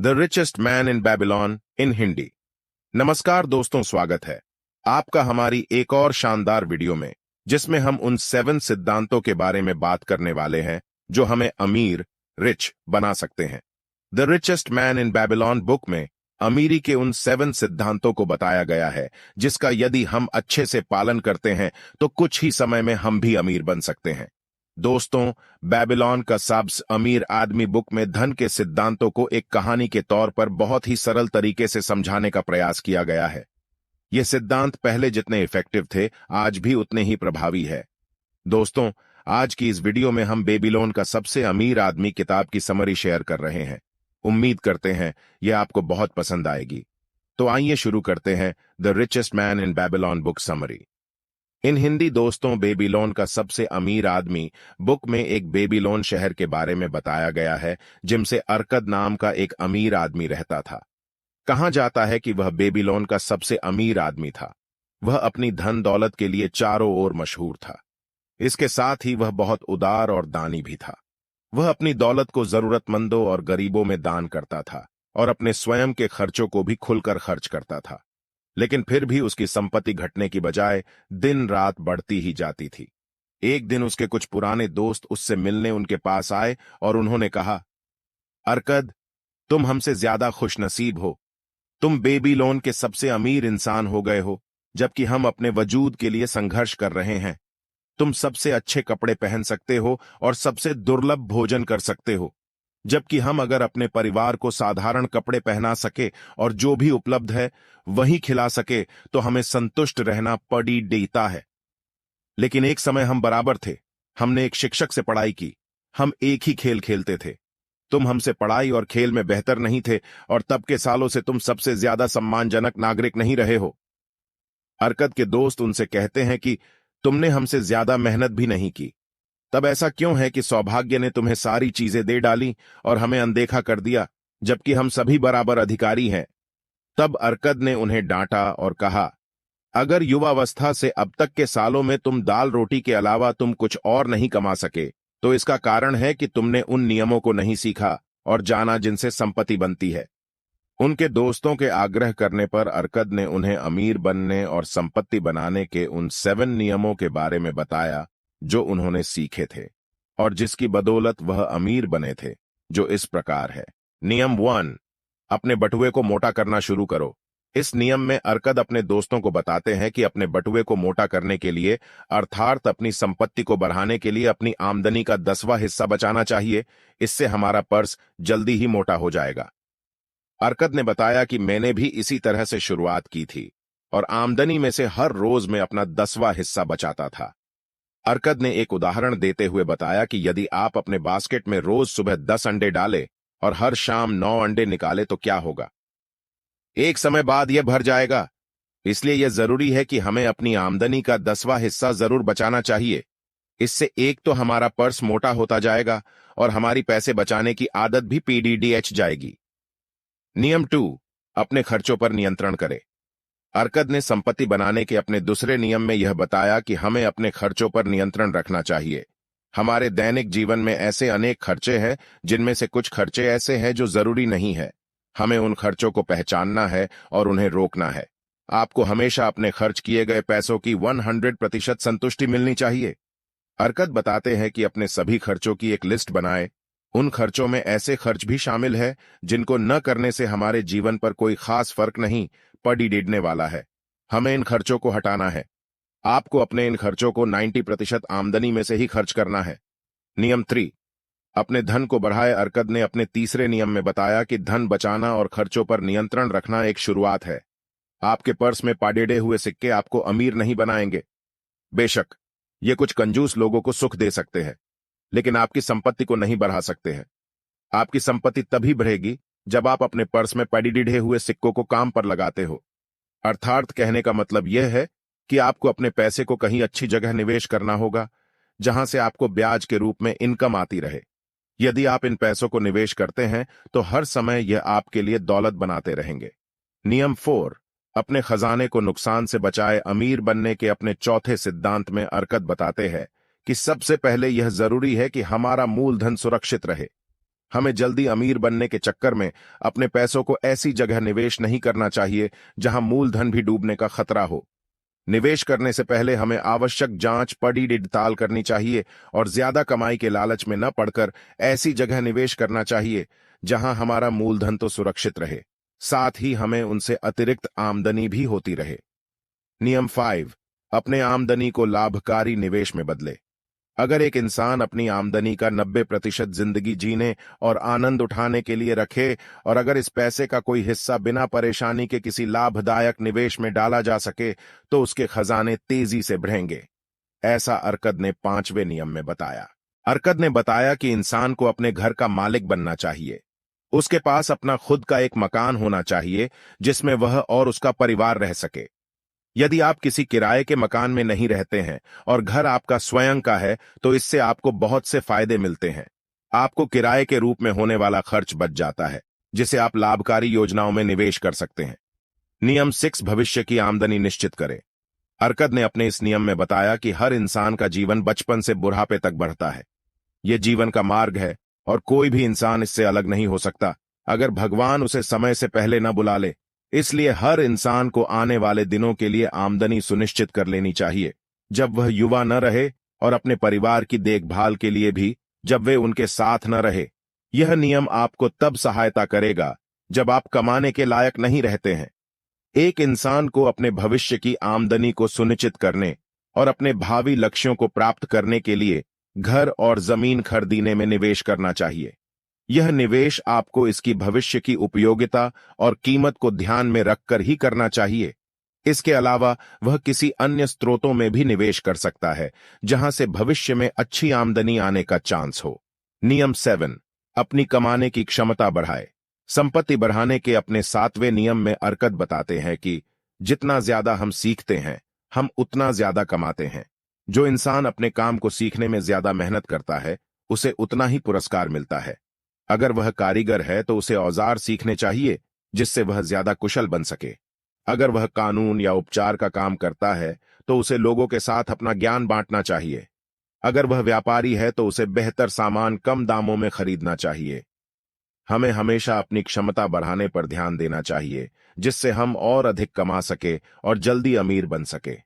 The richest man in Babylon in Hindi. नमस्कार दोस्तों, स्वागत है आपका हमारी एक और शानदार वीडियो में, जिसमें हम उन 7 सिद्धांतों के बारे में बात करने वाले हैं जो हमें अमीर रिच बना सकते हैं। The richest man in Babylon book में अमीरी के उन 7 सिद्धांतों को बताया गया है, जिसका यदि हम अच्छे से पालन करते हैं तो कुछ ही समय में हम भी अमीर बन सकते हैं। दोस्तों, बेबीलोन का सबसे अमीर आदमी बुक में धन के सिद्धांतों को एक कहानी के तौर पर बहुत ही सरल तरीके से समझाने का प्रयास किया गया है। ये सिद्धांत पहले जितने इफेक्टिव थे, आज भी उतने ही प्रभावी है। दोस्तों, आज की इस वीडियो में हम बेबीलोन का सबसे अमीर आदमी किताब की समरी शेयर कर रहे हैं। उम्मीद करते हैं यह आपको बहुत पसंद आएगी। तो आइए शुरू करते हैं the richest man in Babylon book summary इन हिंदी। दोस्तों, बेबीलोन का सबसे अमीर आदमी बुक में एक बेबीलोन शहर के बारे में बताया गया है, जिनसे अर्कद नाम का एक अमीर आदमी रहता था। कहा जाता है कि वह बेबीलोन का सबसे अमीर आदमी था। वह अपनी धन दौलत के लिए चारों ओर मशहूर था। इसके साथ ही वह बहुत उदार और दानी भी था। वह अपनी दौलत को जरूरतमंदों और गरीबों में दान करता था और अपने स्वयं के खर्चों को भी खुलकर खर्च करता था। लेकिन फिर भी उसकी संपत्ति घटने की बजाय दिन रात बढ़ती ही जाती थी। एक दिन उसके कुछ पुराने दोस्त उससे मिलने उनके पास आए और उन्होंने कहा, अर्कद, तुम हमसे ज्यादा खुशनसीब हो। तुम बेबीलोन के सबसे अमीर इंसान हो गए हो, जबकि हम अपने वजूद के लिए संघर्ष कर रहे हैं। तुम सबसे अच्छे कपड़े पहन सकते हो और सबसे दुर्लभ भोजन कर सकते हो, जबकि हम अगर अपने परिवार को साधारण कपड़े पहना सके और जो भी उपलब्ध है वही खिला सके तो हमें संतुष्ट रहना पड़ी देता है। लेकिन एक समय हम बराबर थे। हमने एक शिक्षक से पढ़ाई की। हम एक ही खेल खेलते थे। तुम हमसे पढ़ाई और खेल में बेहतर नहीं थे और तब के सालों से तुम सबसे ज्यादा सम्मानजनक नागरिक नहीं रहे हो। अर्कद के दोस्त उनसे कहते हैं कि तुमने हमसे ज्यादा मेहनत भी नहीं की। तब ऐसा क्यों है कि सौभाग्य ने तुम्हें सारी चीजें दे डाली और हमें अनदेखा कर दिया, जबकि हम सभी बराबर अधिकारी हैं? तब अर्कद ने उन्हें डांटा और कहा, अगर युवावस्था से अब तक के सालों में तुम दाल रोटी के अलावा तुम कुछ और नहीं कमा सके, तो इसका कारण है कि तुमने उन नियमों को नहीं सीखा और जाना जिनसे संपत्ति बनती है। उनके दोस्तों के आग्रह करने पर अर्कद ने उन्हें अमीर बनने और संपत्ति बनाने के उन 7 नियमों के बारे में बताया जो उन्होंने सीखे थे और जिसकी बदौलत वह अमीर बने थे, जो इस प्रकार है। नियम 1, अपने बटुए को मोटा करना शुरू करो। इस नियम में अर्कद अपने दोस्तों को बताते हैं कि अपने बटुए को मोटा करने के लिए, अर्थात अपनी संपत्ति को बढ़ाने के लिए, अपनी आमदनी का 10वां हिस्सा बचाना चाहिए। इससे हमारा पर्स जल्दी ही मोटा हो जाएगा। अर्कद ने बताया कि मैंने भी इसी तरह से शुरुआत की थी और आमदनी में से हर रोज में अपना 10वां हिस्सा बचाता था। अर्कद ने एक उदाहरण देते हुए बताया कि यदि आप अपने बास्केट में रोज सुबह 10 अंडे डालें और हर शाम 9 अंडे निकाले तो क्या होगा? एक समय बाद यह भर जाएगा। इसलिए यह जरूरी है कि हमें अपनी आमदनी का 10वां हिस्सा जरूर बचाना चाहिए। इससे एक तो हमारा पर्स मोटा होता जाएगा और हमारी पैसे बचाने की आदत भी पीडीडीएच जाएगी। नियम 2, अपने खर्चों पर नियंत्रण करें। अर्कद ने संपत्ति बनाने के अपने दूसरे नियम में यह बताया कि हमें अपने खर्चों पर नियंत्रण रखना चाहिए। हमारे दैनिक जीवन में ऐसे अनेक खर्चे हैं, जिनमें से कुछ खर्चे ऐसे हैं जो जरूरी नहीं है। हमें उन खर्चों को पहचानना है और उन्हें रोकना है। आपको हमेशा अपने खर्च किए गए पैसों की 100% संतुष्टि मिलनी चाहिए। अर्कद बताते हैं कि अपने सभी खर्चों की एक लिस्ट बनाएं। उन खर्चों में ऐसे खर्च भी शामिल है जिनको न करने से हमारे जीवन पर कोई खास फर्क नहीं पड़ने वाला है। हमें इन खर्चों को हटाना है। आपको अपने इन खर्चों को 90% आमदनी में से ही खर्च करना है। नियम 3, अपने धन को बढ़ाए। अर्कद ने अपने तीसरे नियम में बताया कि धन बचाना और खर्चों पर नियंत्रण रखना एक शुरुआत है। आपके पर्स में पाडेडे हुए सिक्के आपको अमीर नहीं बनाएंगे। बेशक ये कुछ कंजूस लोगों को सुख दे सकते हैं, लेकिन आपकी संपत्ति को नहीं बढ़ा सकते हैं। आपकी संपत्ति तभी बढ़ेगी जब आप अपने पर्स में पड़े हुए सिक्कों को काम पर लगाते हो। अर्थात कहने का मतलब यह है कि आपको अपने पैसे को कहीं अच्छी जगह निवेश करना होगा, जहां से आपको ब्याज के रूप में इनकम आती रहे। यदि आप इन पैसों को निवेश करते हैं तो हर समय यह आपके लिए दौलत बनाते रहेंगे। नियम 4, अपने खजाने को नुकसान से बचाए। अमीर बनने के अपने चौथे सिद्धांत में अर्कद बताते हैं कि सबसे पहले यह जरूरी है कि हमारा मूलधन सुरक्षित रहे। हमें जल्दी अमीर बनने के चक्कर में अपने पैसों को ऐसी जगह निवेश नहीं करना चाहिए जहां मूलधन भी डूबने का खतरा हो। निवेश करने से पहले हमें आवश्यक जांच पड़ताल करनी चाहिए और ज्यादा कमाई के लालच में न पड़कर ऐसी जगह निवेश करना चाहिए जहां हमारा मूलधन तो सुरक्षित रहे, साथ ही हमें उनसे अतिरिक्त आमदनी भी होती रहे। नियम 5, अपने आमदनी को लाभकारी निवेश में बदले। अगर एक इंसान अपनी आमदनी का 90% जिंदगी जीने और आनंद उठाने के लिए रखे और अगर इस पैसे का कोई हिस्सा बिना परेशानी के किसी लाभदायक निवेश में डाला जा सके तो उसके खजाने तेजी से बढ़ेंगे। ऐसा अर्कद ने 5वें नियम में बताया। अर्कद ने बताया कि इंसान को अपने घर का मालिक बनना चाहिए। उसके पास अपना खुद का एक मकान होना चाहिए जिसमें वह और उसका परिवार रह सके। यदि आप किसी किराए के मकान में नहीं रहते हैं और घर आपका स्वयं का है तो इससे आपको बहुत से फायदे मिलते हैं। आपको किराए के रूप में होने वाला खर्च बच जाता है जिसे आप लाभकारी योजनाओं में निवेश कर सकते हैं। नियम 6, भविष्य की आमदनी निश्चित करें। अर्कद ने अपने इस नियम में बताया कि हर इंसान का जीवन बचपन से बुढ़ापे तक बढ़ता है। यह जीवन का मार्ग है और कोई भी इंसान इससे अलग नहीं हो सकता अगर भगवान उसे समय से पहले न बुला ले। इसलिए हर इंसान को आने वाले दिनों के लिए आमदनी सुनिश्चित कर लेनी चाहिए जब वह युवा न रहे और अपने परिवार की देखभाल के लिए भी जब वे उनके साथ न रहे। यह नियम आपको तब सहायता करेगा जब आप कमाने के लायक नहीं रहते हैं। एक इंसान को अपने भविष्य की आमदनी को सुनिश्चित करने और अपने भावी लक्ष्यों को प्राप्त करने के लिए घर और जमीन खरीदने में निवेश करना चाहिए। यह निवेश आपको इसकी भविष्य की उपयोगिता और कीमत को ध्यान में रखकर ही करना चाहिए। इसके अलावा वह किसी अन्य स्रोतों में भी निवेश कर सकता है जहां से भविष्य में अच्छी आमदनी आने का चांस हो। नियम 7, अपनी कमाने की क्षमता बढ़ाए। संपत्ति बढ़ाने के अपने 7वें नियम में अर्कद बताते हैं कि जितना ज्यादा हम सीखते हैं हम उतना ज्यादा कमाते हैं। जो इंसान अपने काम को सीखने में ज्यादा मेहनत करता है उसे उतना ही पुरस्कार मिलता है। अगर वह कारीगर है तो उसे औजार सीखने चाहिए जिससे वह ज्यादा कुशल बन सके। अगर वह कानून या उपचार का काम करता है तो उसे लोगों के साथ अपना ज्ञान बांटना चाहिए। अगर वह व्यापारी है तो उसे बेहतर सामान कम दामों में खरीदना चाहिए। हमें हमेशा अपनी क्षमता बढ़ाने पर ध्यान देना चाहिए जिससे हम और अधिक कमा सके और जल्दी अमीर बन सके।